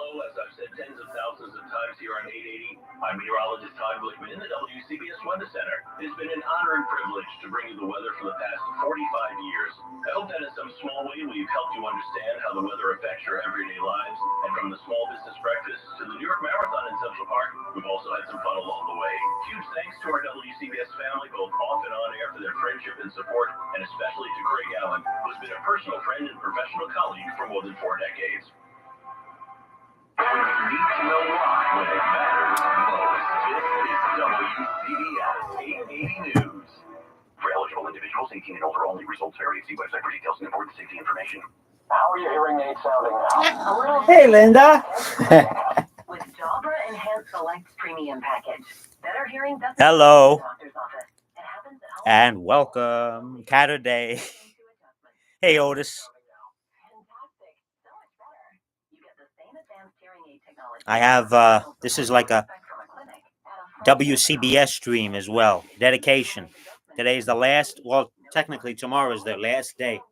Hello, as I've said tens of thousands of times here on 880, I'm meteorologist Todd Glickman in the WCBS Weather Center. It's been an honor and privilege to bring you the weather for the past 45 years. I hope that in some small way we've helped you understand how the weather affects your everyday lives. And from the small business breakfast to the New York Marathon in Central Park, we've also had some fun along the way. Huge thanks to our WCBS family, both off and on air, for their friendship and support, and especially to Craig Allen, who's been a personal friend and professional colleague for more than 4 decades. When you need to know why when it matters most, this is WCBS 880 News. For eligible individuals 18 and older only, results vary. See website for details and important safety information. How are your hearing aids sounding now? Hey, Linda. With Jabra Enhanced Select Premium Package. Better hearing doesn't Hello. doctor's office. It happens at home. And welcome, Caturday. Hey, Otis. Fantastic. So much better. You get the same advanced hearing aid technology. I have, this is like a WCBS stream as well. Dedication. Today's the last, well, technically tomorrow is the last day. Our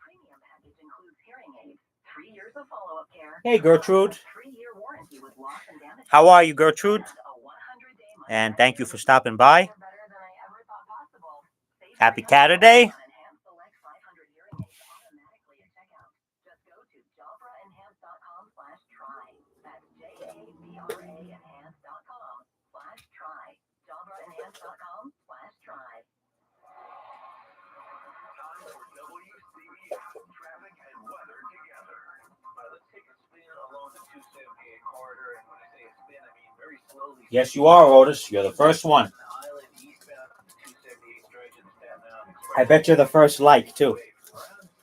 premium package includes hearing aids, 3 years of follow-up care. Hey, Gertrude. 3-year warranty with loss and damage. How are you, Gertrude? And a 100-day money And back thank you for guarantee. stopping by. Better than I ever thought possible. Save Happy your Caturday. on Enhanced Select 500 hearing aids automatically at checkout. Just go to jabraenhance.com/try. That's JABRA enhance.com/try. jabraenhance.com/try. Time for WCBS traffic and weather together. Let's take a spin along the 278 corridor, and when I say a spin, I mean very slowly. Yes, you are, Otis. You're the first one. Island eastbound on the 278 stretch of the Staten Island Express. I bet you're the first like, too. Around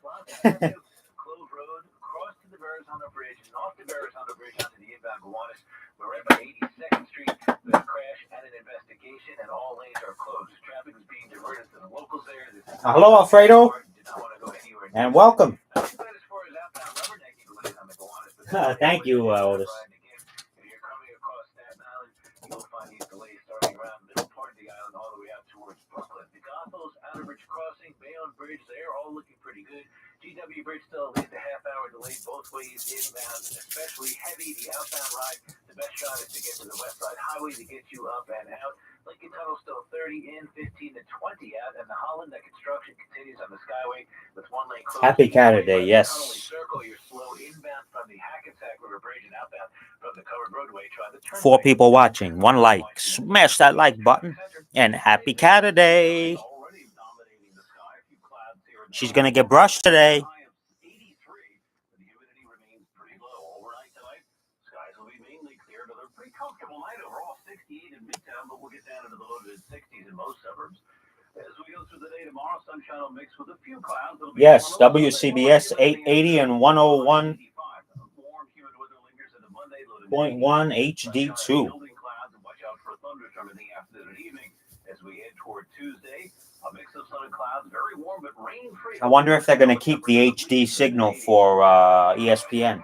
Slough Avenue, Clove Road, across to the Verrazano Bridge, and off the Verrazano Bridge onto the inbound Gowanus. We're right by 82nd Street. There's a crash and an investigation, and all lanes are closed. Traffic is being diverted to the locals there. This is Hello, Alfredo. did not want to go anywhere. And welcome. Not too bad as far as outbound rubbernecking delays on the Gowanus, but Thank you, Otis. if you're coming across Staten Island, you'll find these delays starting around the middle part of the island all the way out towards Brooklyn. The Gothels, Outer Bridge Crossing, Bayonne Bridge, they're all looking pretty good. GW Bridge still at least a half-hour delay both ways inbound, and especially heavy the outbound ride. The best shot is to get to the West Side Highway to get you up and out. Lincoln Tunnel still 30 in, 15 to 20 out, and the Holland that construction continues on the Skyway with one lane closed. Happy Caturday, yes. Circle, you're slow inbound from the Hackensack River Bridge and outbound from the covered roadway. Try the turn 4 people watching. 1 like. Smash that like button. And happy Caturday. She's going to get brushed today. Yes, WCBS 880 and 101.1 HD2. I wonder if they're going to keep the HD signal for ESPN.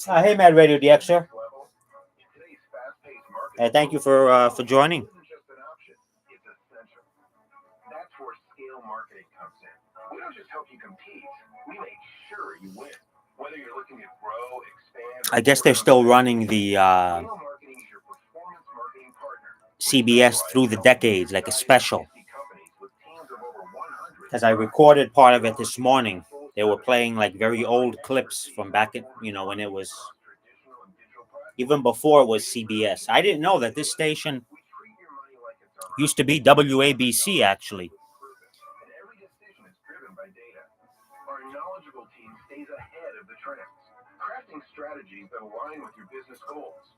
Hey, Mad Radio DXer. Thank you for joining. That's where scale marketing comes in. We don't just help you compete. We make sure you win. Whether you're looking to grow, expand, I guess they're still running the scale marketing is your performance marketing partner. CBS through the decades, like a special. Because I recorded part of it this morning. They were playing like very old clips from back in, when it was, even before it was CBS. I didn't know that this station used to be WABC, actually. Every decision is driven by data. Our knowledgeable team stays ahead of the trends, crafting strategies that align with your business goals.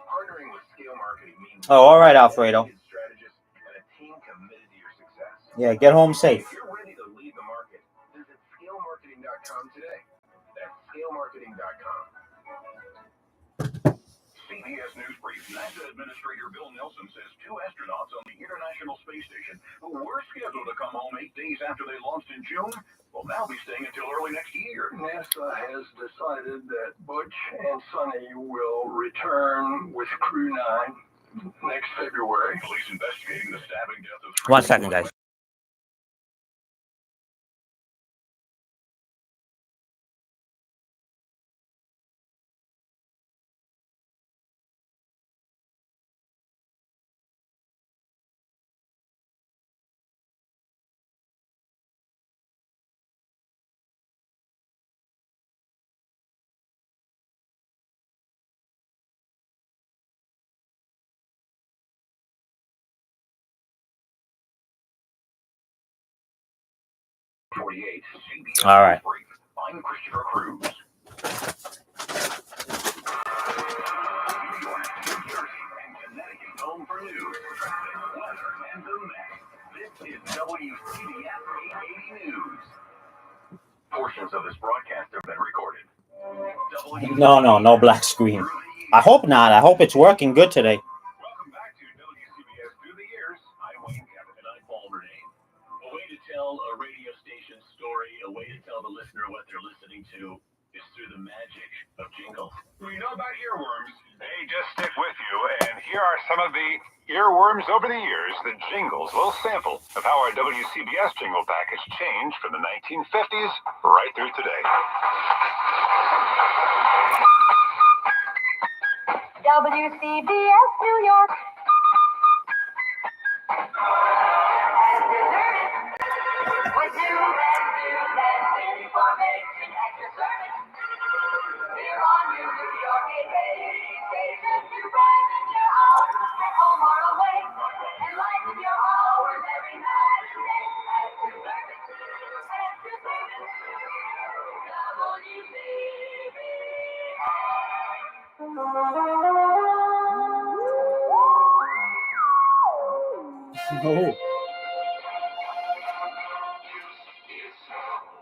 Partnering with scale marketing means Oh, all right, Alfredo. strategists and a team committed to your success. Yeah, get home safe. If you're ready to lead the market, visit scalemarketing.com today. That's scalemarketing.com. CBS News Brief. NASA Administrator Bill Nelson says 2 astronauts on the International Space Station who were scheduled to come home 8 days after they launched in June will now be staying until early next year. NASA has decided that Butch and Sonny will return with Crew 9 next February. Police investigating the stabbing death of 1 second, guys. 48 CBS All right. Brief. I'm Christopher Cruz. New York, New Jersey, and Connecticut's home for news, traffic, weather, and the mess. This is WCBS 880 News. Portions of this broadcast have been recorded. No black screen. I hope not. I hope it's working good today. Welcome back to WCBS Through the Years. I'm Wayne Caturday. And I'm Paul Murnane. A way to tell a radio station's story, a way to tell the listener what they're listening to, is through the magic of jingle. We know about earworms. They just stick with you, and here are some of the earworms over the years, the jingles, a little sample of how our WCBS jingle package changed from the 1950s right through today. WCBS New York. With news and information at your service. Here on New York 880 station to brighten your hours at home or away. Enlighten your hours every night and day at your service. At your service. No.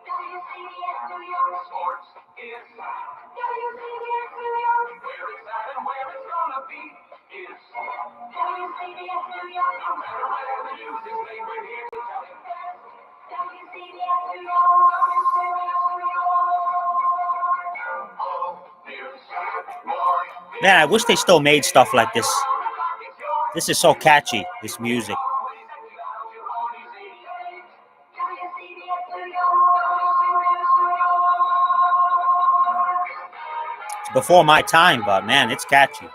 WCBS New York Sports is WCBS New York. Where it's at and where it's gonna be is WCBS New York. No matter where the news is made, we're here to tell you best. WCBS New York. All news, more. Man, I wish they still made stuff like this. This is so catchy, this music. It's before my time, but man, it's catchy.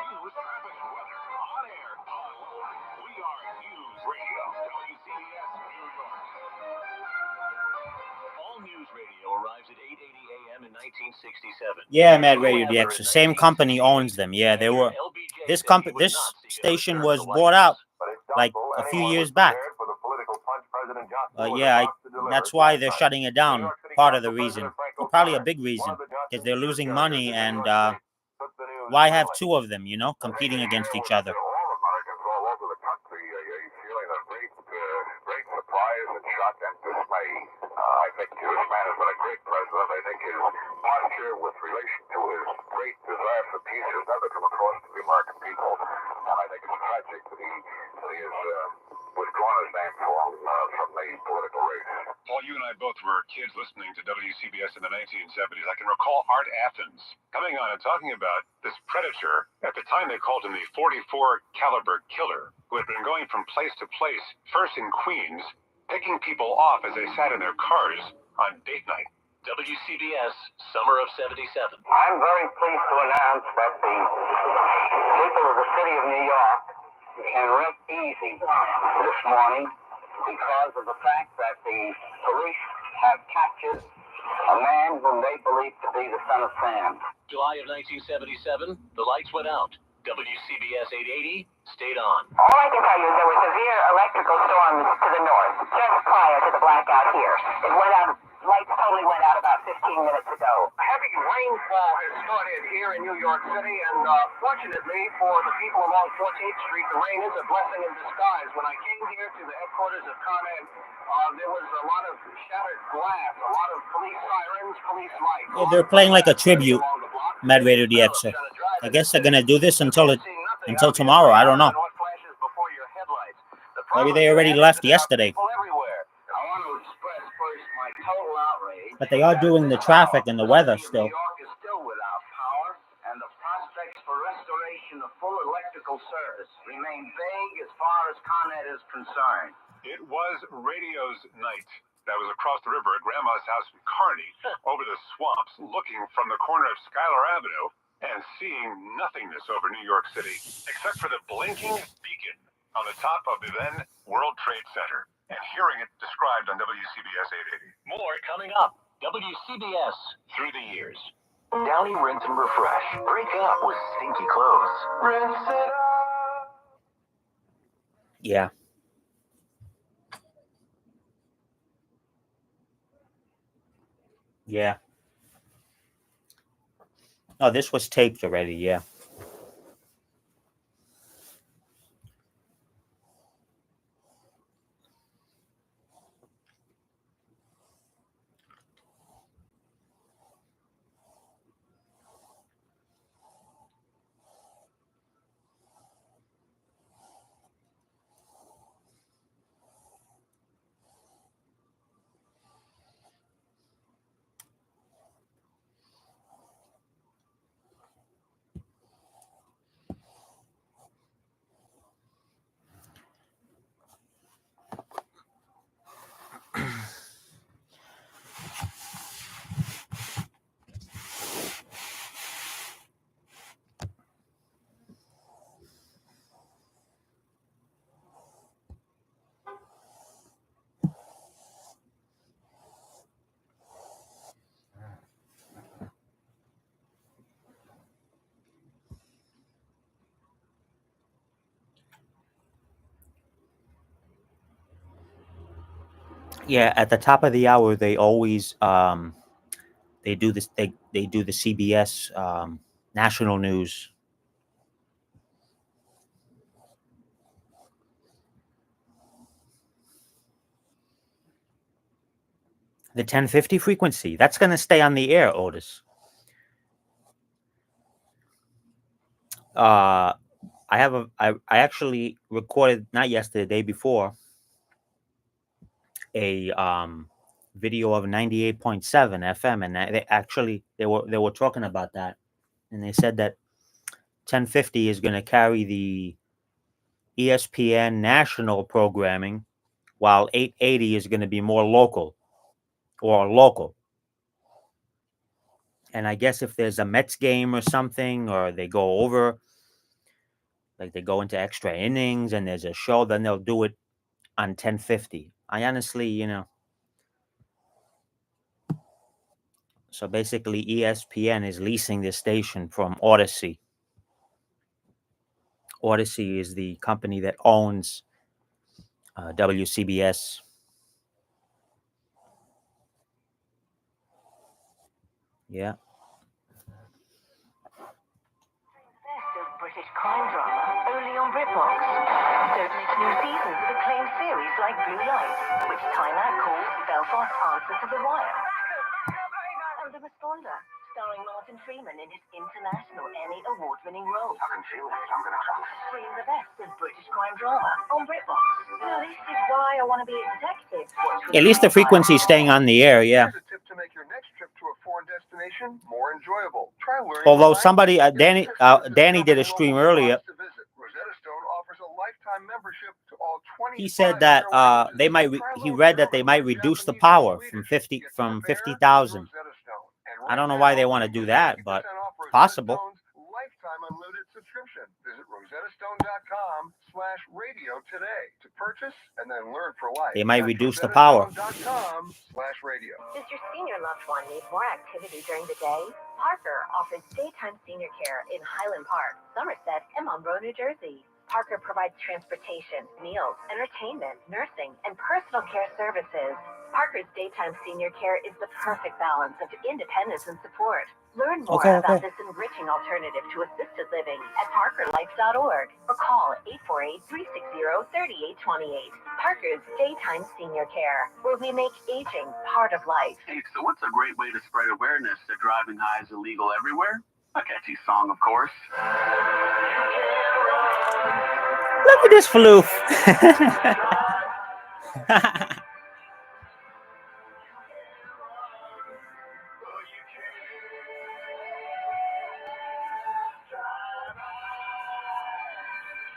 News, traffic, weather, on air, online. We are News Radio, WCBS New York. All News Radio arrives at 8:80 a.m. in 1967. Yeah, Mad Radio DX. The same company owns them. Yeah, they were. This station was bought out like a few years back. Yeah, that's why they're shutting it down. Part of the reason, probably a big reason, because they're losing money, and why have two of them, competing against each other? All Americans all over the country feeling a great surprise and shock and dismay. I think this man has been a great president. I think his posture with relation to his great desire for peace has never come across to the American people. And I think it's tragic that he has withdrawn his name from the political race. Paul, you and I both were kids listening to WCBS in the 1970s. I can recall Art Athens coming on and talking about this predator. At the time, they called him the 44 caliber killer, who had been going from place to place, first in Queens, picking people off as they sat in their cars on date night. WCBS, summer of 77. I'm very pleased to announce that the people of the city of New York can rest easy this morning because of the fact that the police have captured a man whom they believe to be the son of Sam. July of 1977, the lights went out. WCBS 880 stayed on. All I can tell you is there were severe electrical storms to the north, just prior to the blackout here. It went out, lights totally went out about 15 minutes ago. Heavy rainfall has started here in New York City, and fortunately for the people along 14th Street, the rain is a blessing in disguise. When I came here to the headquarters of Con Ed, there was a lot of shattered glass, a lot of police sirens, police lights. Yeah, they're playing like a tribute, Mad Radio DX. I guess they're gonna do this until tomorrow. I don't know. Maybe they already left yesterday. But they are doing the traffic and the weather still. New York is still without power, and the prospects for restoration of full electrical service remain vague as far as Con Ed is concerned. It was radio's night. That was across the river at Grandma's house in Kearney, over the swamps, looking from the corner of Schuyler Avenue and seeing nothingness over New York City, except for the blinking beacon on the top of the then World Trade Center and hearing it described on WCBS 880. More coming up. WCBS through the years. Downy Rinse and Refresh. Break up with stinky clothes. Rinse it up. Yeah. Yeah. Oh, this was taped already. Yeah. Yeah. At the top of the hour, they always they do this. They do the CBS national news. The 1050 frequency. That's going to stay on the air, Otis. I have I actually recorded, not yesterday, the day before, a video of 98.7 FM, and they were talking about that, and they said that 1050 is going to carry the ESPN national programming, while 880 is going to be more local. And I guess if there's a Mets game or something, or they go over, like they go into extra innings and there's a show, then they'll do it on 1050. I honestly, so basically ESPN is leasing this station from Odyssey. Odyssey is the company that owns WCBS. Yeah. Best of British crime drama, only on BritBox. Don't miss new seasons of acclaimed series like Blue Lights, which Time Out calls Belfast's answer to The Wire. And The Responder, starring Martin Freeman in his international Emmy award-winning role. I can feel it. I'm going to come. Stream the best of British crime drama on BritBox. Now, this is why I want to be a detective. At least the frequency is staying on the air. Yeah. Here's a tip to make your next trip to a foreign destination more enjoyable. Try learning. Although somebody, Danny did a stream earlier. Rosetta Stone offers a lifetime membership to all 20. He said that he read that they might reduce the power from 50,000. I don't know why they want to do that, but it's possible. Lifetime unlimited subscription. Visit rosettastone.com/radio today to purchase and then learn for life. They might reduce the power. rosettastone.com/radio. Does your senior loved one need more activity during the day? Parker offers daytime senior care in Highland Park, Somerset, and Monroe, New Jersey. Parker provides transportation, meals, entertainment, nursing, and personal care services. Parker's daytime senior care is the perfect balance of independence and support. Learn more about this enriching alternative to assisted living at parkerlife.org or call 848-360-3828. Parker's Daytime Senior Care, where we make aging part of life. Hey, so what's a great way to spread awareness that driving high is illegal everywhere? A catchy song, of course. Look at this floof.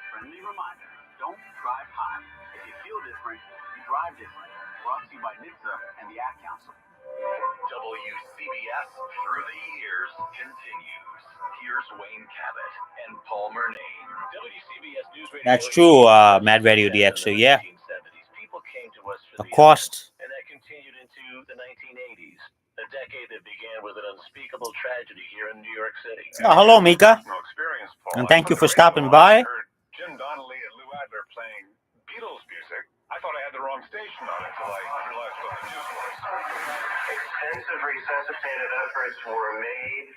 Friendly reminder, don't drive high. If you feel different, you drive different. Brought to you by NHTSA and the Ad Council. WCBS Through the Years continues. Here's Wayne Cabot and Paul Murnane. WCBS News Radio. That's true, Mad Radio DX. So yeah, People came to us for the cost. and that continued into the 1980s. A decade that began with an unspeakable tragedy here in New York City. Oh, hello, Mika. Experience, Paul. And thank you for stopping by. I heard Jim Donnelly and Lou Adler playing Beatles music. I thought I had the wrong station on until I realized what the news was. Extensive resuscitative efforts were made.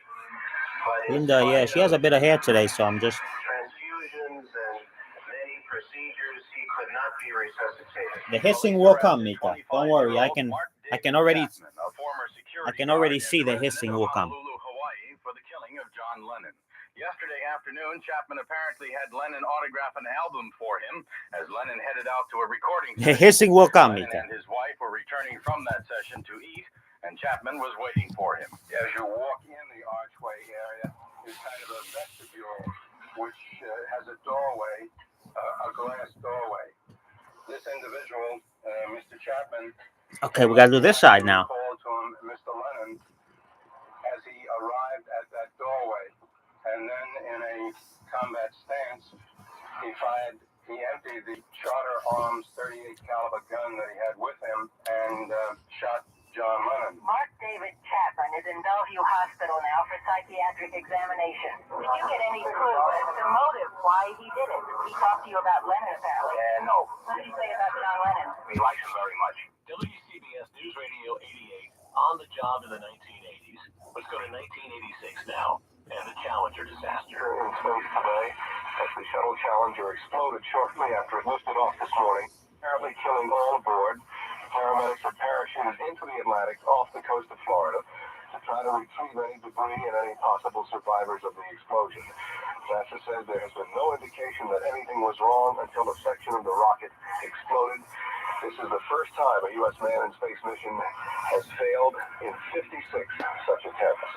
But Linda, yeah, she has a bit of hair today, so I'm just. Transfusions and many procedures, he could not be resuscitated. The hissing will come, Mika. Don't worry, I can already see the hissing will come. Hawaii for the killing of John Lennon. Yesterday afternoon, Chapman apparently had Lennon autograph an album for him as Lennon headed out to a recording The session. hissing will come, Lennon Mika. and his wife were returning from that session to eat, and Chapman was waiting for him. As you walk in the archway area, is kind of a vestibule which has a doorway, a glass doorway. This individual, Mr. Chapman. Okay, we gotta do this side now. Called to him, Mr. Lennon, as he arrived at that doorway, and then in a combat stance, he emptied the Charter Arms .38 caliber gun that he had with him and shot John Lennon. Mark David Chapman is in Bellevue Hospital now for psychiatric examination. Did you get any clue as to motive why he did it? He talked to you about Lennon, apparently. No. What did he say about John Lennon? He likes him very much. WCBS News Radio 88 on the job in the 1980s. Let's go to 1986 now and the Challenger disaster. In space today, as the shuttle Challenger exploded shortly after it lifted off this morning, apparently killing all aboard. Paramedics are parachuted into the Atlantic off the coast of Florida to try to retrieve any debris and any possible survivors of the explosion. NASA says there has been no indication that anything was wrong until a section of the rocket exploded. This is the first time a U.S. manned space mission has failed in 56 such attempts.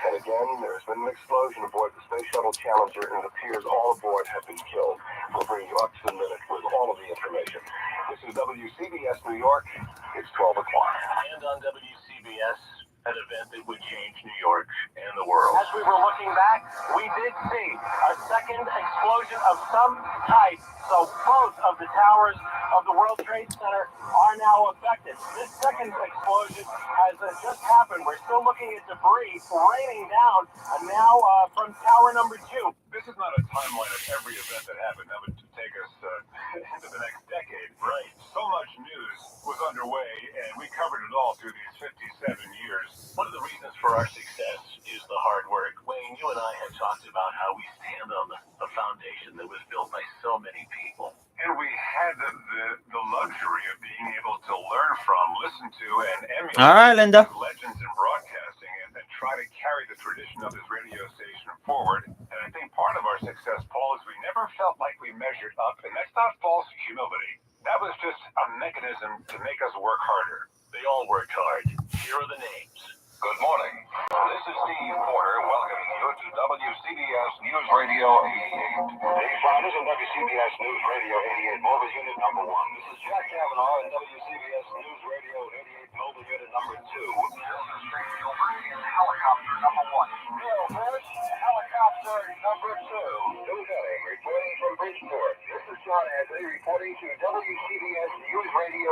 And again, there has been an explosion aboard the Space Shuttle Challenger, and it appears all aboard have been killed. We'll bring you up to the minute with all of the information. This is WCBS New York. It's 12 o'clock. And on WCBS, an event that would change New York and the world. As we were looking back, we did see a second explosion of some type. So both of the towers of the World Trade Center are now affected. This second explosion has just happened. We're still looking at debris raining down now from tower number 2. This is not a timeline of every event that happened. That would take us into the next decade. Right. So much news was underway, and we covered it all through these 57 years. One of the reasons for our success is the hard work. Wayne, you and I have talked about how we stand on a foundation that was built by so many people. And we had the luxury of being able to learn from, listen to, and emulate All right, Linda. legends in broadcasting and try to carry the tradition of this radio station forward. And I think part of our success, Paul, is we never felt like we measured up. And that's not false humility. That was just a mechanism to make us work harder. They all worked hard. Here are the names. Good morning. This is Steve Porter welcoming you to WCBS News Radio 88. Dave Flanders on WCBS News Radio 88, Mobile Unit number 1. This is Jack Kavanaugh on WCBS News Radio 88, Mobile Unit number 2. Helicopter number 1. Bill Fish, helicopter number 2. Bill Gunning reporting from Bridgeport. This is John Anthony reporting to WCBS News Radio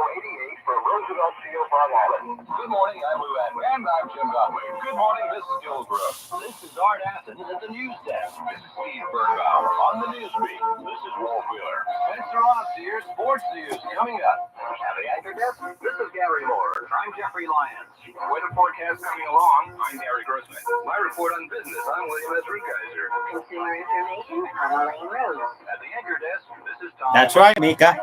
88 for Roosevelt Field, Long Island. Good morning, I'm Lou Adler. And I'm Jim Godway. Good morning, this is Gil Brooks. This is Art Athens at the news desk. This is Steve Birnbaum On the newsbeat, this is Walt Wheeler. Spencer Ross here, sports news coming up. At the anchor desk, this is Gary Moore. I'm Jeffrey Lyons. Weather forecast coming along. I'm Gary Grossman. My report on business, I'm William S. Rukeyser. Consumer information, I'm Elaine Rose. At the anchor desk, this is Tom. That's right, Mika.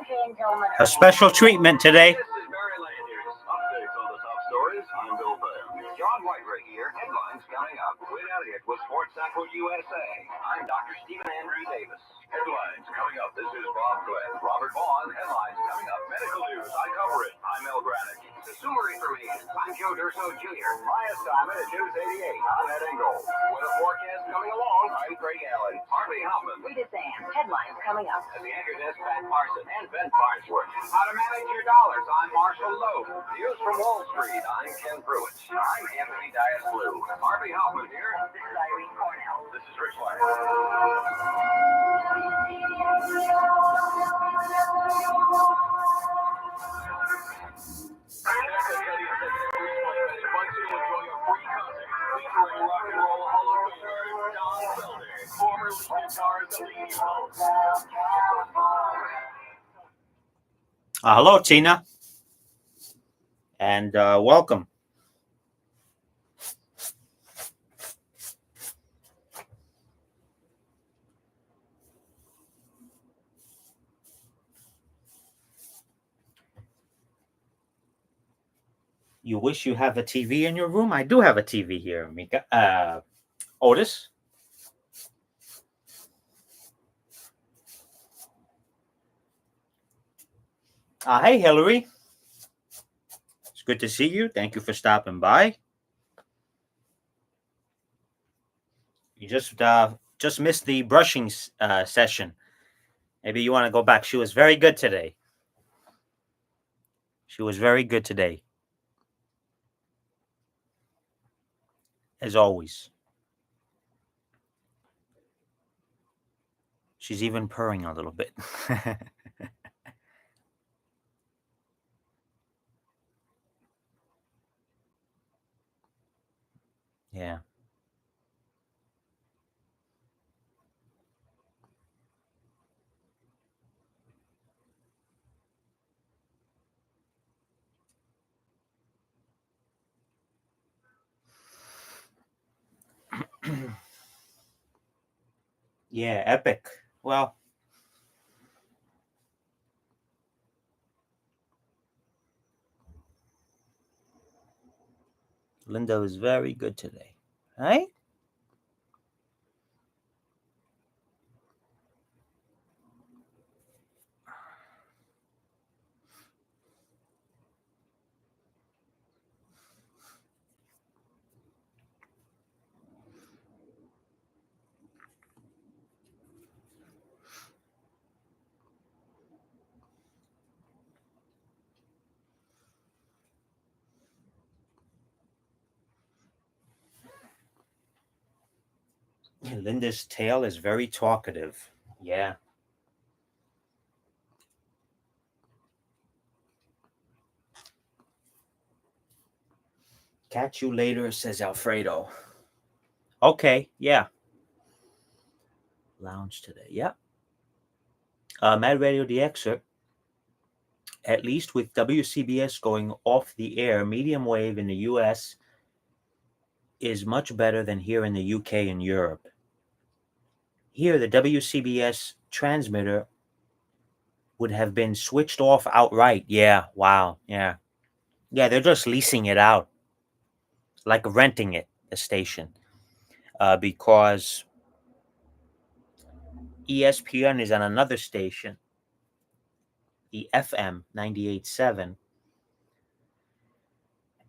A special treatment today. This is Mary Landers. Updates on the top stories. I'm Bill Thayer. John White right here. Headlines coming up. Wade Elliott with Sports Central USA. I'm Dr. Stephen Andrew Davis. Headlines coming up. This is Bob Glenn. Robert Vaughn. Headlines coming up. Medical news. I cover it. I'm Mel Granick. consumer information. I'm Joe Durso Jr. My assignment at News 88. I'm Ed Engel. With a forecast coming along, I'm Craig Allen. Harvey Huffman. Rita Sam. Headlines coming up. At the anchor desk, Pat Parson and Ben Farnsworth. How to manage your dollars. I'm Marshall Loeb. News from Wall Street. I'm Ken Pruitt. I'm Anthony Dias-Blue. Harvey Huffman here. This is Irene Cornell. This is Rich Lyon. Hello, Tina, and welcome. You wish you have a TV in your room? I do have a TV here, Mika. Otis. Hey, Hillary. It's good to see you. Thank you for stopping by. You just missed the brushing session. Maybe you want to go back. She was very good today. She was very good today. As always. She's even purring a little bit. Yeah. Yeah, epic. Well, Linda was very good today. Right? Linda's tail is very talkative. Yeah. Catch you later, says Alfredo. Okay, yeah. Lounge today. Yeah. Mad Radio the excerpt. At least with WCBS going off the air, medium wave in the US is much better than here in the UK and Europe. Here, the WCBS transmitter would have been switched off outright. Yeah, wow. Yeah. Yeah, they're just leasing it out, like renting it, the station, because ESPN is on another station, the FM 98.7,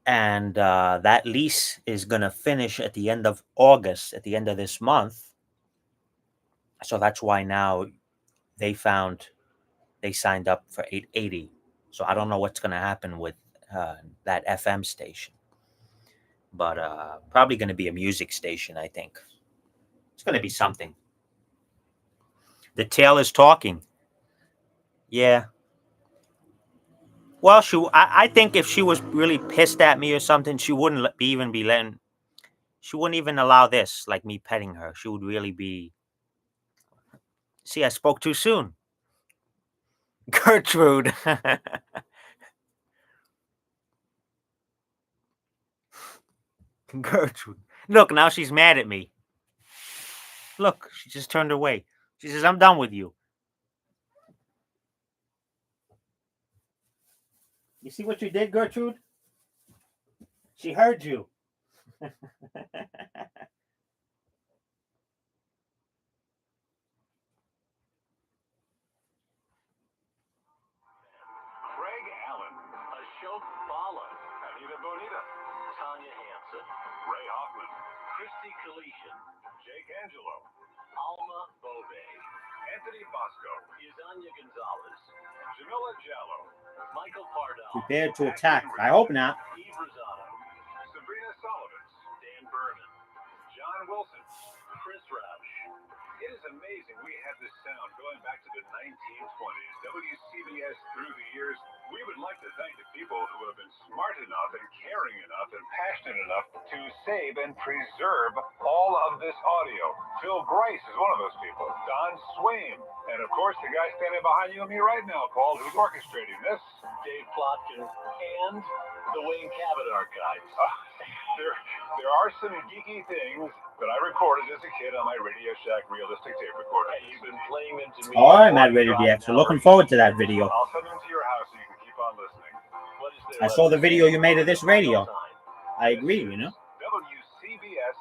and that lease is going to finish at the end of August, at the end of this month. So that's why now they signed up for 880. So I don't know what's going to happen with that FM station, but probably going to be a music station, I think. It's going to be something. The tail is talking. Yeah. Well, I think if she was really pissed at me or something, she wouldn't even be letting. She wouldn't even allow this, like me petting her. She would really be. See, I spoke too soon. Gertrude. Gertrude. Look, now she's mad at me. Look, she just turned away. She says, I'm done with you. You see what you did, Gertrude? She heard you. Craig Allen, a show follows. Bonita, Tanya Hansen, Ray Hoffman, Christy Kalishan, Jake Angelo, Alma Bove, Anthony Bosco, Yesenia Gonzalez, Jamila Jallo, Michael Pardal, Prepared to attack. I hope not. Eve Rosado, Sabrina Sullivan, Dan Berman, John Wilson. Chris Roush. It is amazing we have this sound going back to the 1920s. WCBS through the years. We would like to thank the people who have been smart enough and caring enough and passionate enough to save and preserve all of this audio. Phil Grice is one of those people. Don Swain. And of course, the guy standing behind you and me right now, Paul, who's orchestrating this. Dave Plotkin, and the Wayne Cabot Archives. There are some geeky things that I recorded as a kid on my Radio Shack realistic tape recorder. And you've been playing them to me. Oh, I'm at Radio DX. So looking forward to that video. I'll send them to your house so you can keep on listening. What is there I left saw the to video say? you made of this radio. Time. I agree, you know. WCBS,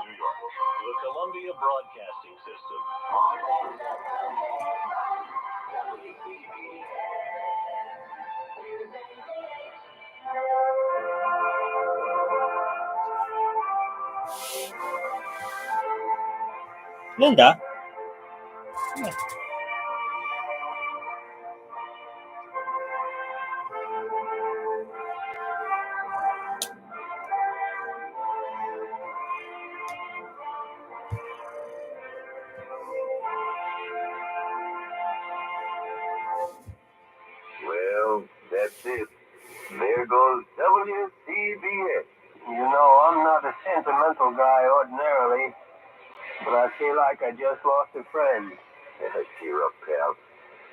New York. The Columbia Broadcasting System. Linda. Well, that's it. There goes WCBS. You know, I'm not a sentimental guy ordinarily, but I feel like I just lost a friend. Cheer up, pal.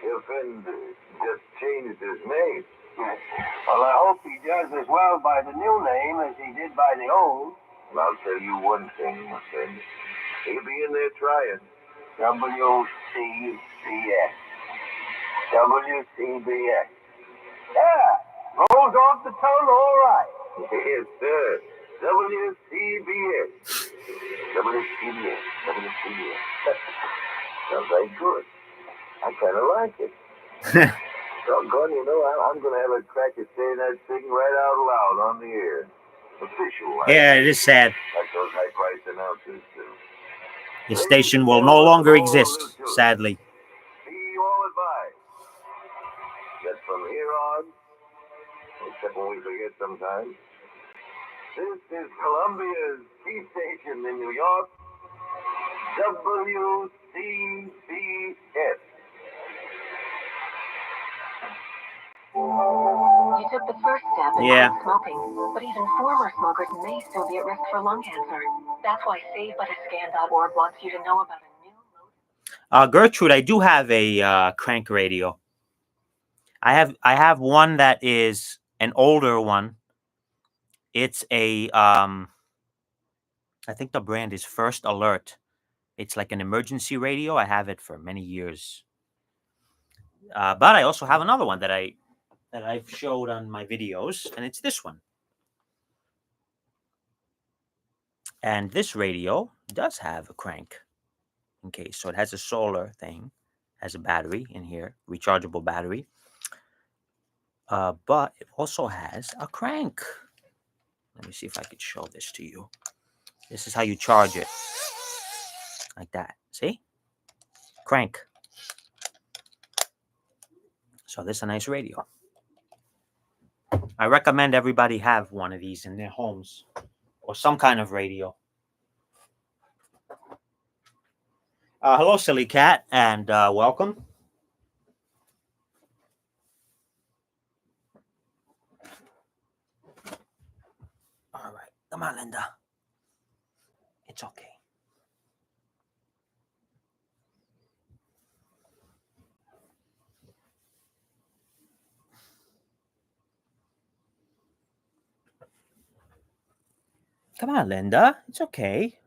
Your friend just changed his name. Well, I hope he does as well by the new name as he did by the old. And I'll tell you one thing, my friend. He'll be in there trying. WCBS. WCBS. Yeah, rolls off the tongue all right. Yes, sir. WCBS. WCBS. WCBS. Sounds very good. I kind of like it. Doggone, you know, I'm going to have a crack at saying that thing right out loud on the air. Official. Yeah, it is sad. Like those high-priced announcers do. The station will no longer exist, sadly. See you all advise. That from here on, except when we forget sometimes, this is Columbia's key station in New York, WCBS. You took the first step in Yeah. quit smoking, but even former smokers may still be at risk for lung cancer. That's why SaveByTheScan.org wants you to know about a new... Gertrude, I do have a crank radio. I have one that is an older one. It's a I think the brand is First Alert. It's like an emergency radio. I have it for many years. But I also have another one that I've showed on my videos, and it's this one. And this radio does have a crank in case. So it has a solar thing, has a battery in here, rechargeable battery. But it also has a crank. Let me see if I could show this to you. This is how you charge it. Like that. See? Crank. So this is a nice radio. I recommend everybody have one of these in their homes or some kind of radio. Hello, Silly Cat, and welcome. All right. Come on, Linda. It's okay. Come on, Linda. It's okay.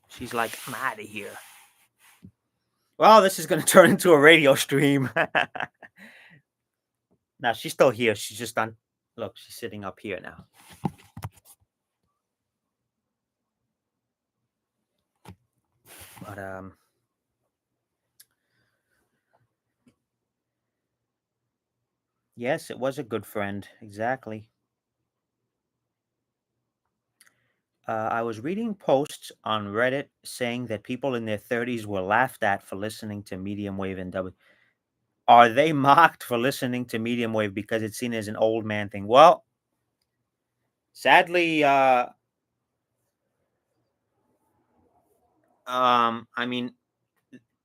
She's like, I'm out of here. Well, this is going to turn into a radio stream. Now, she's still here. She's just on. Look, she's sitting up here now. But, Yes, it was a good friend. Exactly. I was reading posts on Reddit saying that people in their 30s were laughed at for listening to medium wave and W. Are they mocked for listening to medium wave because it's seen as an old man thing? Well, sadly, I mean,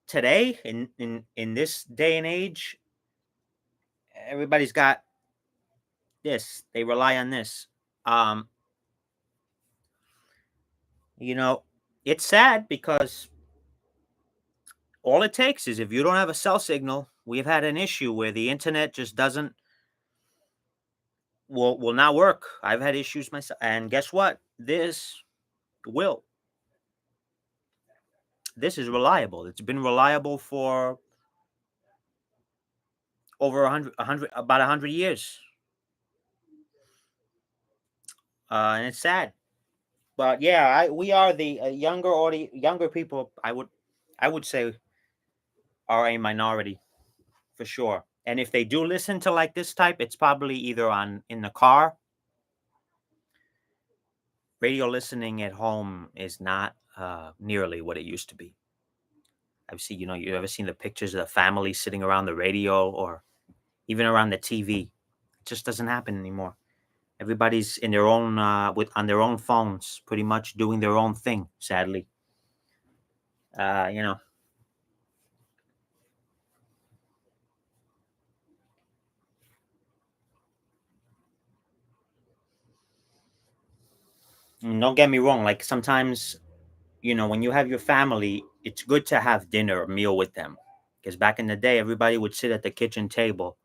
today in this day and age, everybody's got this. They rely on this. Um, you know, it's sad because all it takes is if you don't have a cell signal, we've had an issue where the internet just doesn't will not work. I've had issues myself, and guess what? Will this is reliable. It's been reliable for over about 100 years, and it's sad. But yeah, we are the younger people. I would say are a minority for sure. And if they do listen to like this type, it's probably either on in the car. Radio listening at home is not nearly what it used to be. I've seen, you ever seen the pictures of the family sitting around the radio or even around the TV? It just doesn't happen anymore. Everybody's in their own with on their own phones, pretty much doing their own thing. Sadly, uh, you know, don't get me wrong. Like sometimes, when you have your family, it's good to have dinner or meal with them. Because back in the day, everybody would sit at the kitchen table,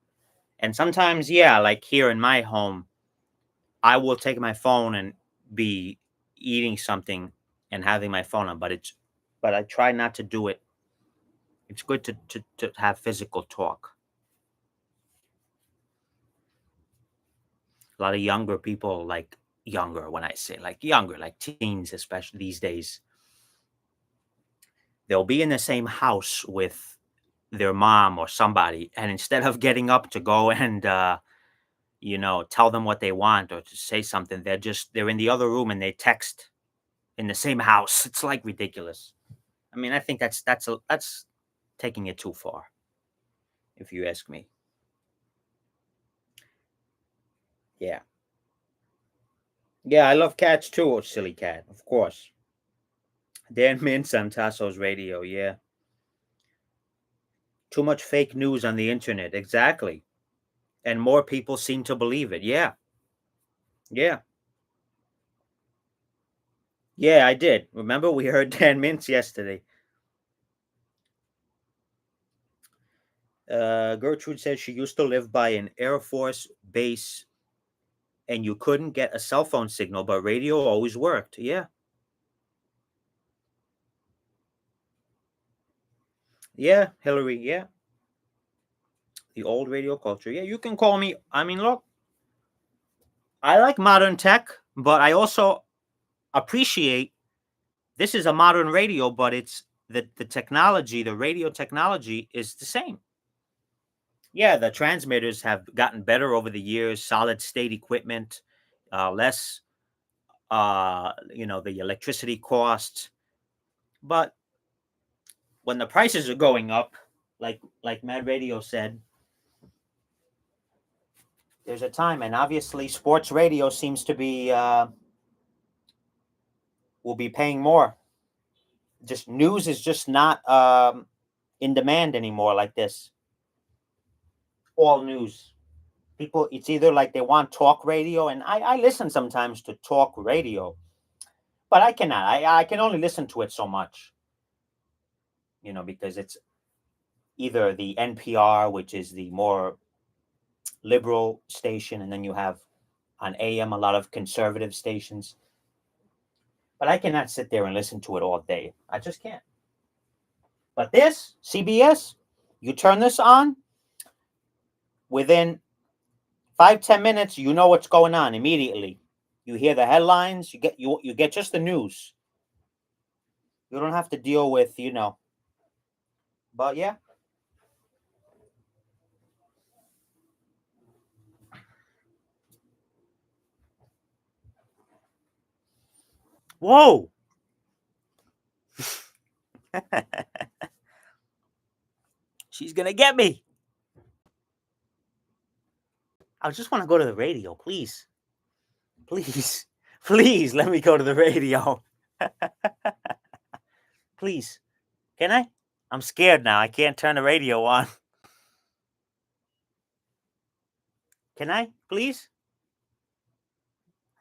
and sometimes, yeah, like here in my home, I will take my phone and be eating something and having my phone on, but I try not to do it. It's good to have physical talk. A lot of younger people, like younger, when I say like younger, like teens, especially these days, they'll be in the same house with their mom or somebody, and instead of getting up to go and tell them what they want or to say something, they're in the other room and they text in the same house. It's like ridiculous. I mean, I think that's taking it too far, if you ask me. Yeah. Yeah, I love cats too, oh, silly cat, of course. Dan Mintz on Tasso's radio, yeah. Too much fake news on the internet, exactly. And more people seem to believe it. Yeah. Yeah. Yeah, I did. Remember we heard Dan Mintz yesterday. Gertrude says she used to live by an Air Force base and you couldn't get a cell phone signal, but radio always worked. Yeah. Yeah, Hillary. Yeah. The old radio culture. Yeah, you can call me. I mean, look, I like modern tech, but I also appreciate this is a modern radio, but it's the technology, the radio technology is the same. Yeah, the transmitters have gotten better over the years, solid state equipment, less the electricity costs. But when the prices are going up, like Mad Radio said, there's a time, and obviously sports radio seems to be will be paying more. Just news is just not in demand anymore like this. All news. People, it's either like they want talk radio, and I listen sometimes to talk radio, but I cannot. I can only listen to it so much, because it's either the NPR, which is the more liberal station, and then you have on AM a lot of conservative stations. But I cannot sit there and listen to it all day. I just can't. But this CBS, you turn this on, within 5-10 minutes, you know what's going on immediately. You hear the headlines. You get just the news. You don't have to deal with. But yeah, Whoa. She's gonna get me. I just want to go to the radio, please. Please. Please let me go to the radio. Please. Can I? I'm scared now. I can't turn the radio on. Can I? Please?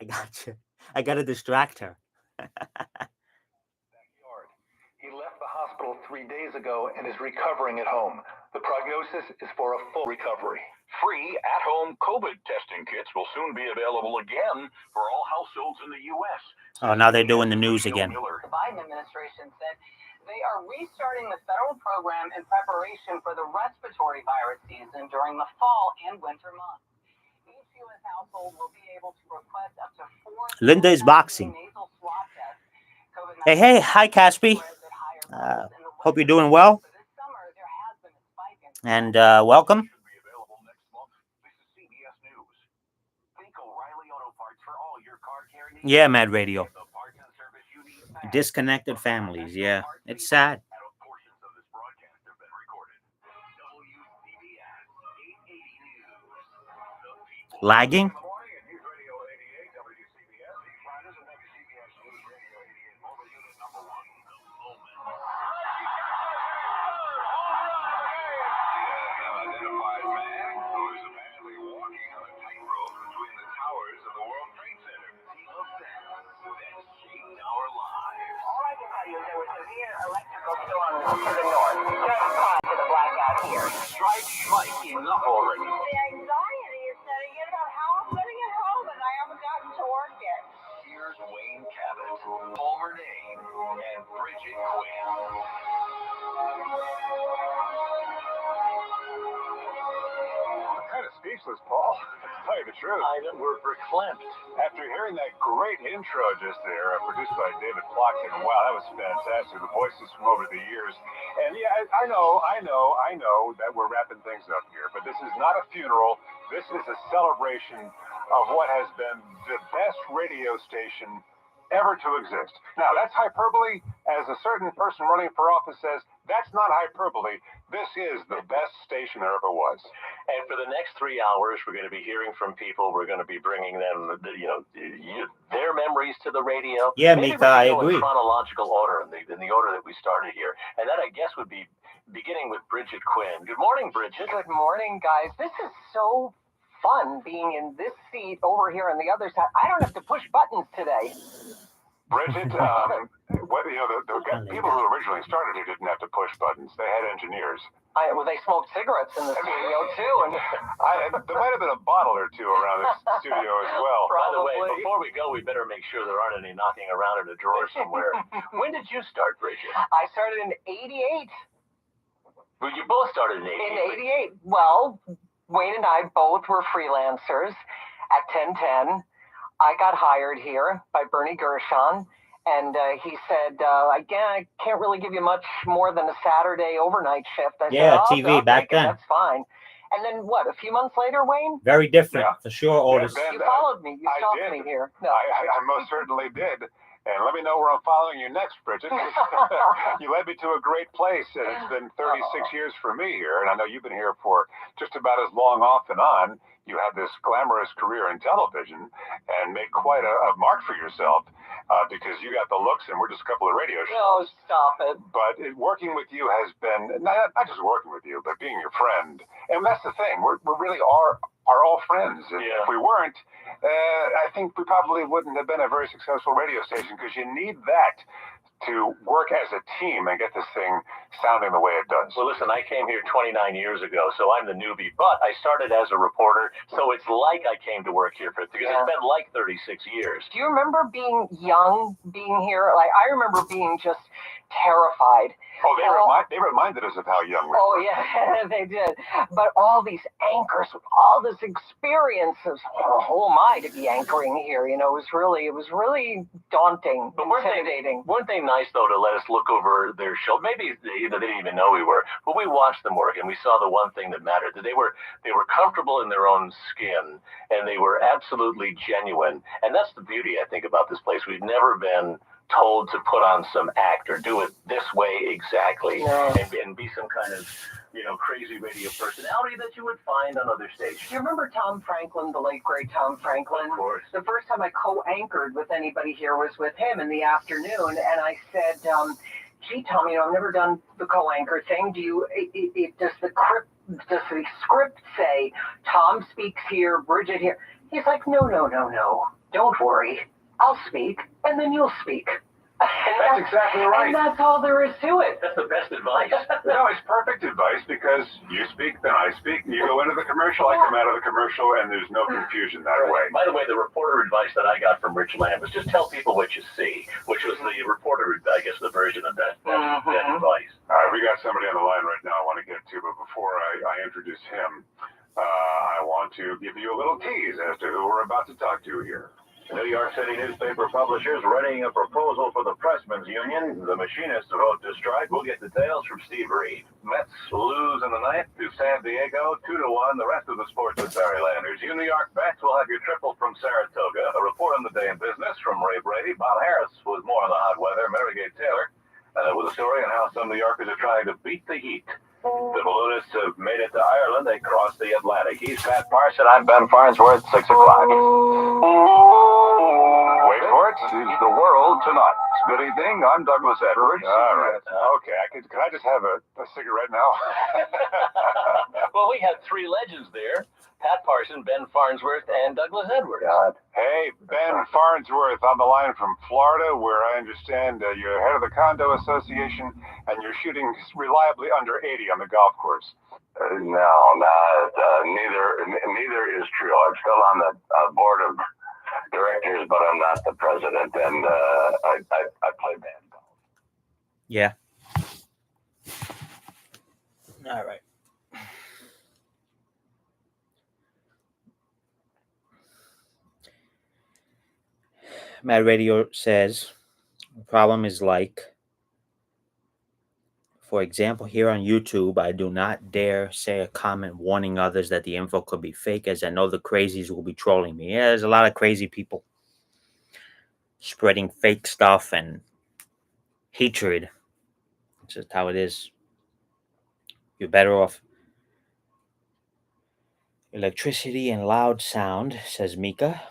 I got you. I gotta distract her. He left the hospital 3 days ago and is recovering at home. The prognosis is for a full recovery. Free at-home COVID testing kits will soon be available again for all households in the U.S. Oh, now they're doing the news again. The Biden administration said they are restarting the federal program in preparation for the respiratory virus season during the fall and winter months. Each U.S. household will be able to request up to 4 Linda is boxing. nasal swab tests. Hey, hi, Caspi. Hope you're doing well. This summer, there has been a spike in And welcome. Should be available next month. This is CBS News. Think O'Reilly Auto Parts for all your car care needs. Yeah, Mad Radio. The parts and service you need fast. Disconnected families. Yeah, it's sad. Portions of this broadcast have been recorded. WCBS 880 News. Lagging? Good morning at News Radio 88 WCBS. These riders and WCBS News Radio 88 Mobile Unit number 1. Unidentified man who is apparently walking on a tightrope between the towers of the World Trade Center. That shaped our lives. All I can tell you is there was severe electrical storm to the north, just prior to the blackout here. Strike enough already. The anxiety is setting in about how I'm sitting at home and I haven't gotten to work yet. Here's Wayne Cabot, Palmer Dane, and Bridget Quinn. I'm kind of speechless, Paul. To tell you the truth. We're verklempt. After hearing that great intro just there, produced by David Plotkin, wow, that was fantastic. The voices from over the years. And yeah, I know that we're wrapping things up here, but this is not a funeral. This is a celebration of what has been the best radio station ever to exist. Now, that's hyperbole. As a certain person running for office says, that's not hyperbole. This is the best station there ever was. And for the next 3 hours, we're going to be hearing from people. We're going to be bringing them, their memories to the radio. Yeah, Maybe Mika, I we can go agree. in chronological order, in the order that we started here. And that, I guess, would be beginning with Bridget Quinn. Good morning, Bridget. Good morning, guys. This is so fun being in this seat over here on the other side. I don't have to push buttons today. Bridget, the people who originally started here didn't have to push buttons. They had engineers. They smoked cigarettes in the studio too, and There might have been a bottle or two around the studio as well. By the way, Probably. before we go, we better make sure there aren't any knocking around in a drawer somewhere. When did you start, Bridget? I started in '88. Well, you both started in 88. In '88, well, Wayne and I both were freelancers at 1010. I got hired here by Bernie Gershon, and he said, again, I can't really give you much more than a Saturday overnight shift. I Yeah, said, TV I'll back take it, then. That's fine. And then what, a few months later, Wayne? Very different, Yeah. for sure, Otis. Ben, You followed me. You I stalked did. me here. No. I most certainly did. And let me know where I'm following you next, Bridget. You led me to a great place, and it's been 36 years for me here. And I know you've been here for just about as long off and on. You had this glamorous career in television and made quite a mark for yourself because you got the looks, and we're just a couple of radio No, shows. stop it. But working with you has been, not just working with you, but being your friend. And that's the thing. We really are all friends. Yeah. If we weren't, I think we probably wouldn't have been a very successful radio station because you need that to work as a team and get this thing sounding the way it does. Well, listen, I came here 29 years ago, so I'm the newbie, but I started as a reporter, so it's like I came to work here because Yeah. it's been like 36 years. Do you remember being young, being here? Like, I remember being just terrified. Oh, they reminded us of how young we were. Oh, yeah, they did. But all these anchors with all this experiences. Oh my, to be anchoring here, it was really daunting, But weren't intimidating. they nice, though, to let us look over their show? Maybe they didn't even know we were, but we watched them work, and we saw the one thing that mattered, that they were comfortable in their own skin, and they were absolutely genuine. And that's the beauty, I think, about this place. We've never been told to put on some act or do it this way exactly, No. and be some kind of, crazy radio personality that you would find on other stations. Do you remember Tom Franklin, the late great Tom Franklin? Of course. The first time I co-anchored with anybody here was with him in the afternoon, and I said, "Gee, Tom, I've never done the co-anchor thing. Does the script say Tom speaks here, Bridget here?" He's like, "No. Don't worry. I'll speak, and then you'll speak." That's exactly right. And that's all there is to it. That's the best advice. No, it's perfect advice because you speak, then I speak. You go into the commercial, I come out of the commercial, and there's no confusion that way. By the way, the reporter advice that I got from Rich Lamb was just tell people what you see, which was the reporter, I guess, the version of that advice. All right, we got somebody on the line right now I want to get to, but before I introduce him, I want to give you a little tease as to who we're about to talk to here. New York City newspaper publishers readying a proposal for the Pressmen's Union. The machinists vote to strike. We'll get details from Steve Reed. Mets lose in the ninth to San Diego, 2-1. The rest of the sports with Barry Landers. You New York Mets will have your triple from Saratoga. A report on the day in business from Ray Brady. Bob Harris with more on the hot weather. Mary Gay Taylor with a story on how some New Yorkers are trying to beat the heat. The balloonists have made it to Ireland. They crossed the Atlantic. He's Pat Parson. I'm Ben Farnsworth. 6 o'clock. Wait for it. It's the world tonight. Good evening. I'm Douglas Edwards. All right. Okay. Can I just have a cigarette now? Well, we had 3 legends there. Pat Parson, Ben Farnsworth, and Douglas Edwards. Hey, Ben Farnsworth on the line from Florida, where I understand you're head of the Condo Association, and you're shooting reliably under 80 on the golf course. Neither is true. I'm still on the board of directors, but I'm not the president, and I play band golf. Yeah. All right. Mad Radio says the problem is for example, here on YouTube, I do not dare say a comment warning others that the info could be fake, as I know the crazies will be trolling me. Yeah, there's a lot of crazy people spreading fake stuff and hatred. It's just how it is. You're better off. Electricity and loud sound, says Mika.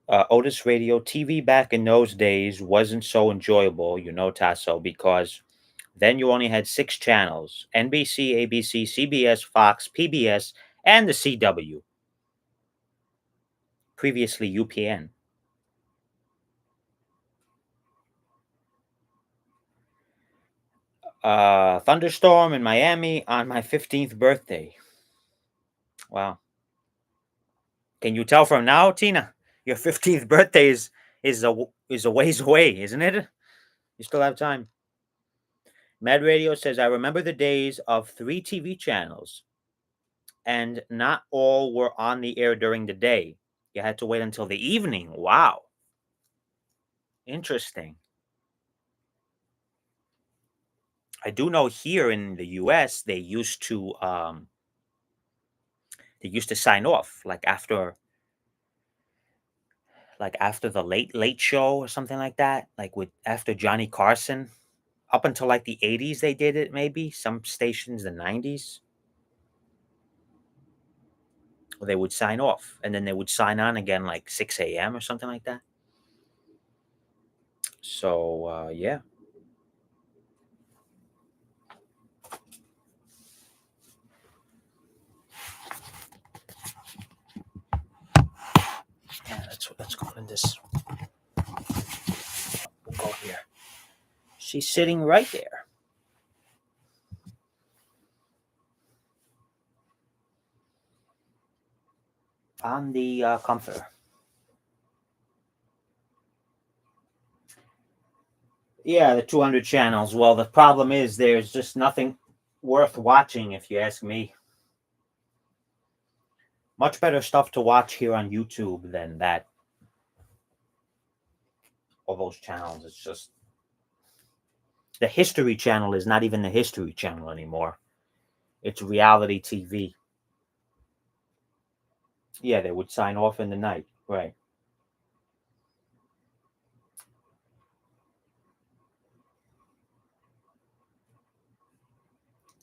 Otis Radio TV back in those days wasn't so enjoyable, Tasso, because then you only had 6 channels: NBC, ABC, CBS, Fox, PBS, and the CW. Previously UPN. Thunderstorm in Miami on my 15th birthday. Wow. Can you tell from now, Tina? Your 15th birthday is a ways away, isn't it? You still have time. Mad Radio says, I remember the days of 3 TV channels, and not all were on the air during the day. You had to wait until the evening. Wow. Interesting. I do know here in the US they used to sign off after the late show or something like that, after Johnny Carson. Up until the 80s they did it, maybe some stations the 90s. They would sign off and then they would sign on again 6 a.m. or something like that. So yeah. Yeah, let's go in this. We'll go here. She's sitting right there. On the comforter. Yeah, the 200 channels. Well, the problem is there's just nothing worth watching, if you ask me. Much better stuff to watch here on YouTube than that. All those channels. It's just the History Channel is not even the History Channel anymore. It's reality TV. Yeah, they would sign off in the night. Right.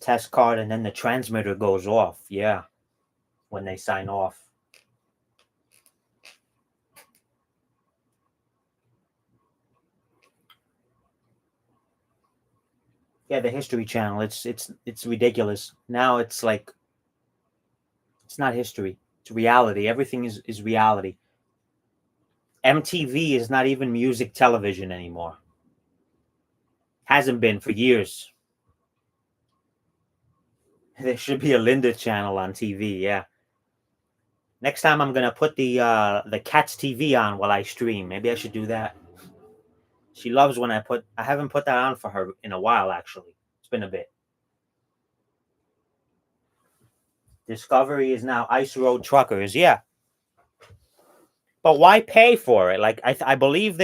test card, and then the transmitter goes off. Yeah, when they sign off. Yeah, the History Channel. It's ridiculous. Now it's like it's not history. It's reality. Everything is reality. MTV is not even music television anymore. Hasn't been for years. There should be a Linda channel on TV. Yeah. Next time I'm gonna put the cat's TV on while I stream. Maybe I should do that. She loves when I haven't put that on for her in a while, actually. It's been a bit. Discovery is now Ice Road Truckers. Yeah. But why pay for it? Like I believe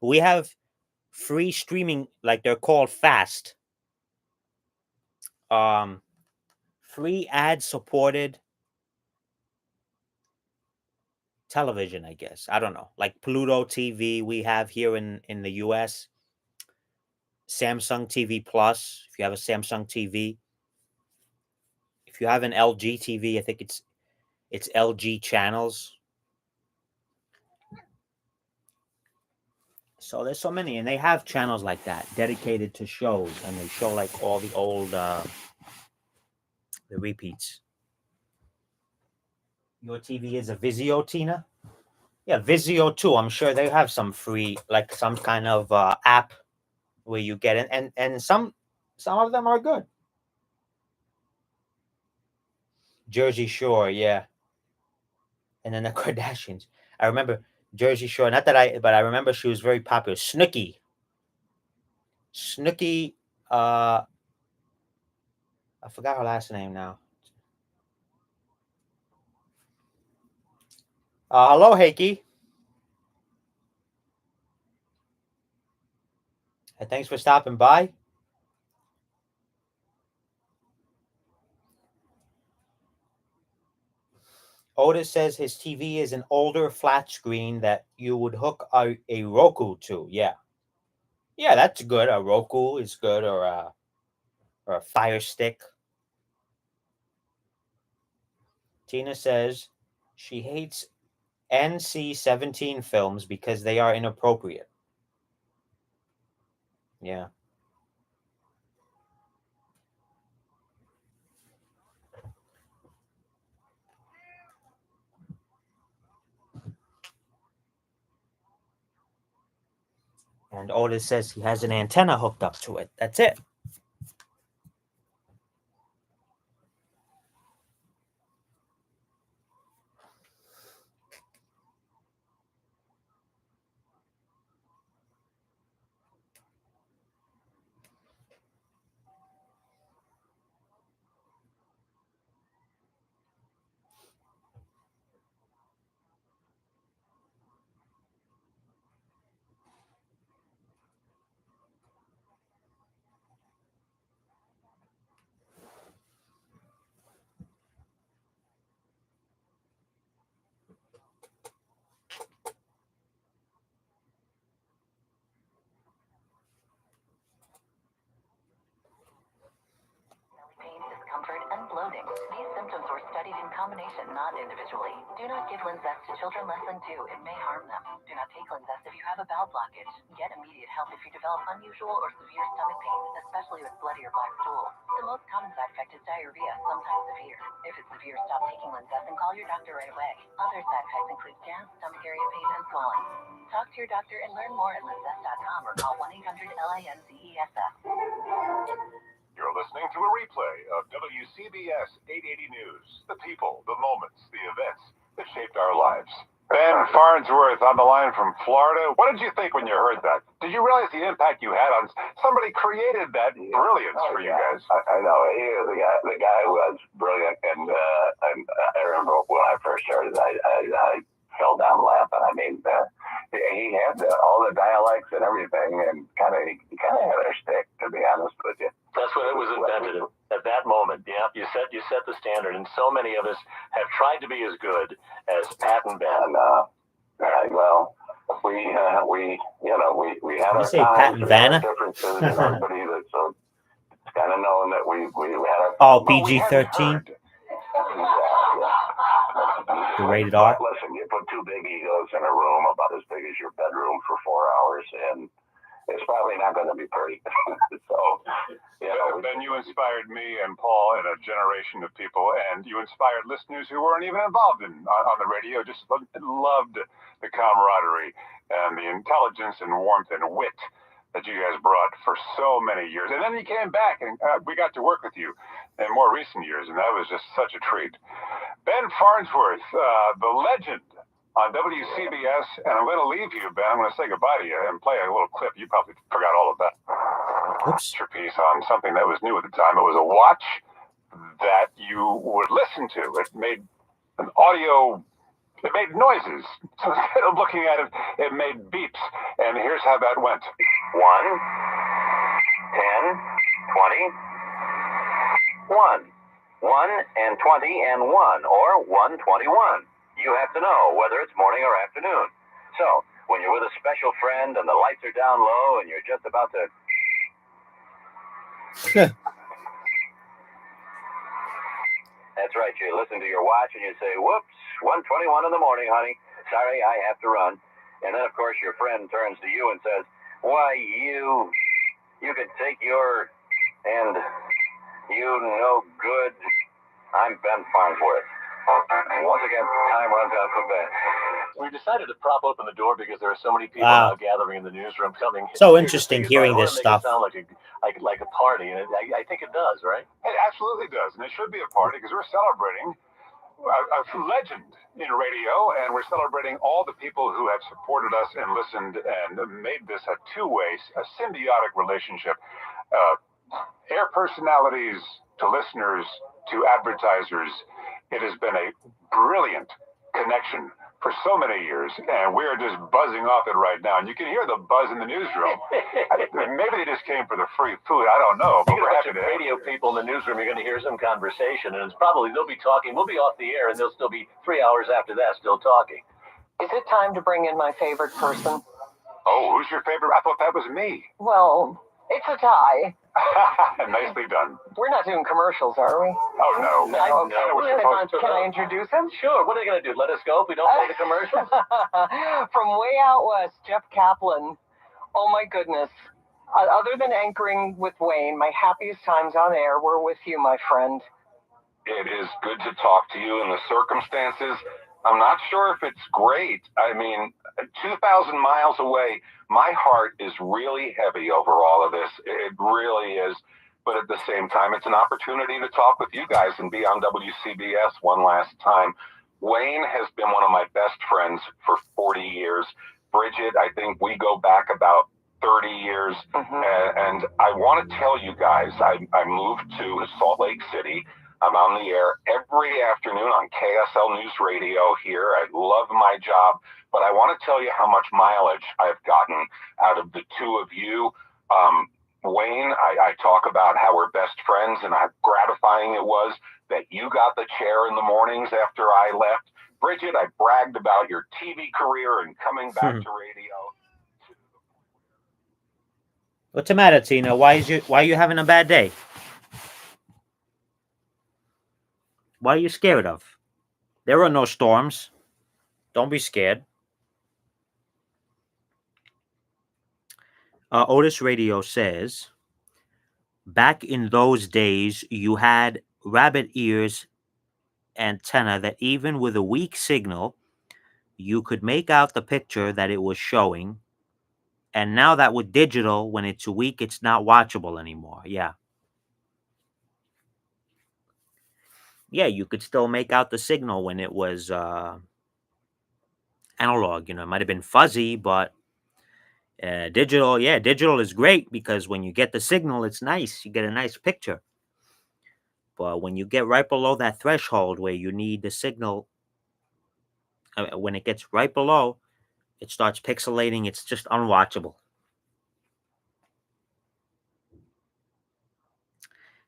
we have free streaming, like they're called fast. Free ad supported television, I guess. I don't know. Like Pluto TV we have here in the US. Samsung TV Plus, if you have a Samsung TV. If you have an LG TV, I think it's LG channels. So there's so many, and they have channels like that dedicated to shows, and they show like all the old the repeats. Your TV is a Vizio, Tina? Yeah, Vizio too. I'm sure they have some free, like some kind of app where you get it, and some of them are good. Jersey Shore, yeah, and then the Kardashians. I remember Jersey Shore. Not that but I remember she was very popular. Snooki. I forgot her last name now. Hello, Heike. Thanks for stopping by. Otis says his TV is an older flat screen that you would hook a Roku to. Yeah. Yeah, that's good. A Roku is good, or a Fire Stick. Tina says she hates NC-17 films because they are inappropriate. Yeah. And Otis says he has an antenna hooked up to it. That's it. Pain, discomfort, and bloating. These symptoms were studied in combination, not individually. Do not give Linzess to children less than 2. It may harm them. Do not take Linzess if you have a bowel blockage. Get immediate help if you develop unusual or severe stomach pain, especially with bloody or black stool. The most common side effect is diarrhea, sometimes severe. If it's severe, stop taking Linzess and call your doctor right away. Other side effects include gas, stomach area pain, and swelling. Talk to your doctor and learn more at linzess.com or call 1-800-LINZESS. You're listening to a replay of WCBS 880 News. The people, the moments, the events that shaped our lives. Ben Farnsworth on the line from Florida. What did you think when you heard that? Did you realize the impact you had on somebody created that brilliance for you guys? I know. The guy was brilliant, and I remember when I first started, I fell down laughing. I mean, he had all the dialects and everything, and he kind of had our stick, to be honest with you. That's when it was invented. At that moment, yeah, you set the standard, and so many of us have tried to be as good as Pat and Ben. Well, we had Did you our say Pat times, and Vanna? differences, and everybody that's so kind of known that we had a... Oh, But we hadn't PG-13, heard. the rated R. Listen, you put two big egos in a room about as big as your bedroom for 4 hours, and it's probably not going to be pretty. So, you know, Then you inspired me and Paul and a generation of people, and you inspired listeners who weren't even involved on the radio, just loved the camaraderie and the intelligence and warmth and wit that you guys brought for so many years. And then you came back, and we got to work with you in more recent years, and that was just such a treat. Ben Farnsworth, the legend on WCBS, and I'm going to leave you, Ben. I'm going to say goodbye to you and play a little clip. You probably forgot all of that. Oops. Your piece on something that was new at the time. It was a watch that you would listen to. It made an audio, it made noises. So instead of looking at it, it made beeps. And here's how that went. 1, 10, 20, 1. 1 and 20 and 1, or 121. You have to know whether it's morning or afternoon. So, when you're with a special friend and the lights are down low and you're just about to... That's right, you listen to your watch and you say, whoops, 1:21 in the morning, honey. Sorry, I have to run. And then, of course, your friend turns to you and says, why, you could take your... and... you no good... I'm Ben Farnsworth. Once again, time runs out for Ben. We decided to prop open the door because there are so many people Wow. now gathering in the newsroom coming. So here to interesting see you. hearing I wanna this make stuff. It sound like a party, and I think it does, right? It absolutely does, and it should be a party because we're celebrating a legend in radio, and we're celebrating all the people who have supported us and listened and made this a two-way, a symbiotic relationship. Air personalities to listeners to advertisers. It has been a brilliant connection for so many years, and we're just buzzing off it right now. And you can hear the buzz in the newsroom. Maybe they just came for the free food. I don't know, but You're we're gonna happy have to radio people in the newsroom. You're going to hear some conversation, and it's probably they'll be talking. We'll be off the air, and they'll still be 3 hours after that still talking. Is it time to bring in my favorite person? Oh, who's your favorite? I thought that was me. Well, it's a tie. Nicely done. We're not doing commercials, are we? Oh, no. No, I know what you're supposed to Can I introduce him? Sure. What are they going to do? Let us go if we don't play the commercials? From way out west, Jeff Kaplan. Oh my goodness. Other than anchoring with Wayne, my happiest times on air were with you, my friend. It is good to talk to you in the circumstances. I'm not sure if it's great. I mean, 2,000 miles away, my heart is really heavy over all of this. It really is. But at the same time, it's an opportunity to talk with you guys and be on WCBS one last time. Wayne has been one of my best friends for 40 years. Bridget, I think we go back about 30 years. And I want to tell you guys, I moved to Salt Lake City. I'm on the air every afternoon on KSL News Radio here. I love my job, but I want to tell you how much mileage I've gotten out of the two of you. Wayne, I talk about how we're best friends and how gratifying it was that you got the chair in the mornings after I left. Bridget, I bragged about your TV career and coming back to radio. What's the matter, Tina? Why are you having a bad day? What are you scared of? There are no storms. Don't be scared. Otis Radio says, back in those days, you had rabbit ears antenna that even with a weak signal, you could make out the picture that it was showing. And now that with digital, when it's weak, it's not watchable anymore. Yeah. Yeah, you could still make out the signal when it was analog. You know, it might have been fuzzy, but digital, yeah, digital is great because when you get the signal, it's nice. You get a nice picture. But when you get right below that threshold where you need the signal, when it gets right below, it starts pixelating. It's just unwatchable.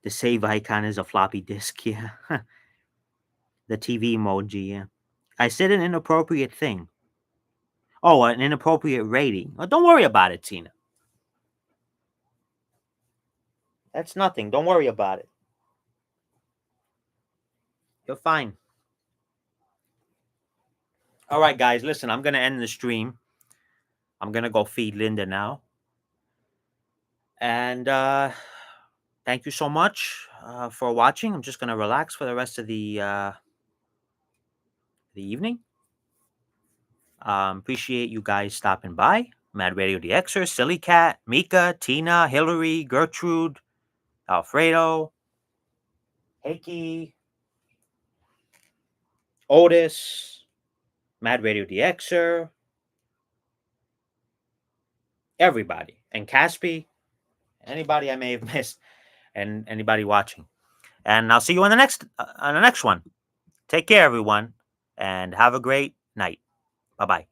The save icon is a floppy disk, yeah. The TV emoji, yeah. I said an inappropriate thing. Oh, an inappropriate rating. Oh, don't worry about it, Tina. That's nothing. Don't worry about it. You're fine. All right, guys. Listen, I'm gonna end the stream. I'm gonna go feed Linda now. And thank you so much for watching. I'm just gonna relax for the rest of the evening. Appreciate you guys stopping by. Mad Radio DXer, Silly Cat, Mika, Tina, Hillary, Gertrude, Alfredo, Heiki, Otis, Mad Radio DXer, everybody, and Caspi, anybody I may have missed, and anybody watching. And I'll see you on the next one. Take care, everyone, and have a great night. Bye bye.